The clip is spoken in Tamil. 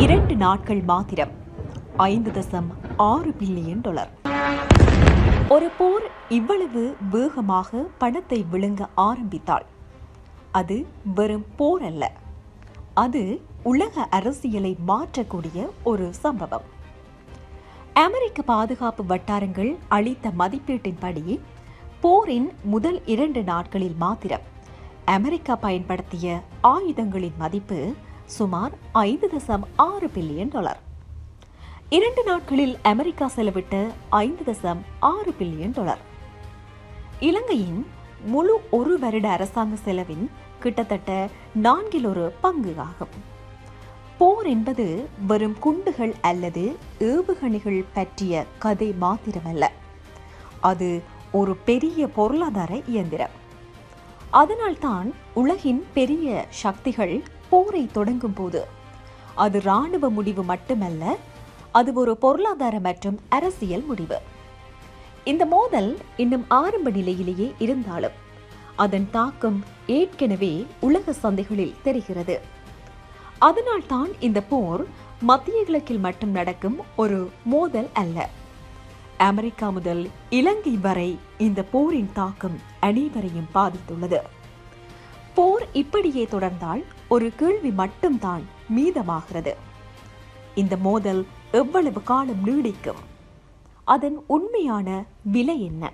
2 நாட்கள் மாத்திரம் $5.6 பில்லியன். ஒரு போர் இவ்வளவு வேகமாக பணத்தை விழுங்க ஆரம்பித்தால் அது வெறும் போர் அல்ல, அது உலக அரசியலை மாற்றக்கூடிய ஒரு சம்பவம். அமெரிக்க பாதுகாப்பு வட்டாரங்கள் அளித்த மதிப்பீட்டின்படி போரின் முதல் 2 நாட்களில் மாத்திரம் அமெரிக்கா பயன்படுத்திய ஆயுதங்களின் மதிப்பு சுமார் $5.6 பில்லியன். 2 நாட்களில் அமெரிக்கா செலவிட்ட $5.6 பில்லியன். இலங்கையின் முழு ஒரு வருட அரசாங்க செலவின் கிட்டத்தட்ட 1/4 பங்கு ஆகும். போர் என்பது வெறும் குண்டுகள் அல்லது ஏவுகணைகள் பற்றிய கதை மாத்திரமல்ல, அது ஒரு பெரிய பொருளாதார இயந்திரம். அதனால்தான் உலகின் பெரிய சக்திகள் போரை தொடங்கும் போது அது இராணுவ முடிவு மட்டுமல்ல, அது ஒரு பொருளாதார மற்றும் அரசியல் முடிவு. இந்த மோதல் இன்னும் ஆரம்ப நிலையிலேயே இருந்தாலும் அதன் தாக்கம் ஏற்கனவே உலக சந்தைகளில் தெரிகிறது. அதனால்தான் இந்த போர் மத்திய கிழக்கில் மட்டும் நடக்கும் ஒரு மோதல் அல்ல. அமெரிக்கா முதல் இலங்கை வரை இந்த போரின் தாக்கம் அனைவரையும் பாதித்துள்ளது. போர் இப்படியே தொடர்ந்தால் ஒரு கேள்வி மட்டும்தான் மீதமாகிறது: இந்த மோதல் எவ்வளவு காலம் நீடிக்கும்? அதன் உண்மையான விலை என்ன?